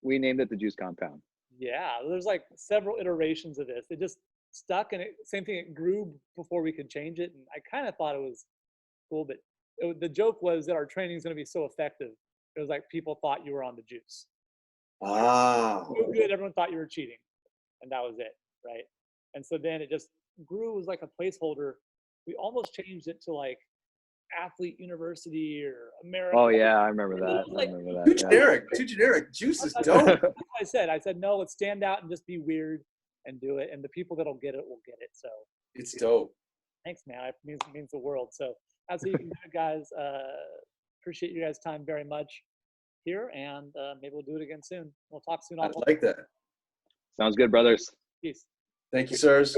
we named it the Juice Compound. Yeah, there's like several iterations of this. It just stuck, and same thing. It grew before we could change it, and I kind of thought it was cool, but the joke was that our training is going to be so effective. It was like people thought you were on the juice. So good, everyone thought you were cheating, and that was it, right? And so then it just grew as like a placeholder. We almost changed it to like Athlete University or America. Oh yeah, I remember that. Too generic. Juice is dope. That's what I said no, let's stand out and just be weird and do it, and the people that'll get it will get it. So it's dope. Thanks, man. It means the world. So that's how you can do it, guys. Appreciate you guys' time very much here, and maybe we'll do it again soon. We'll talk soon. I like that. Sounds good, brothers. Peace. Thank you, sirs.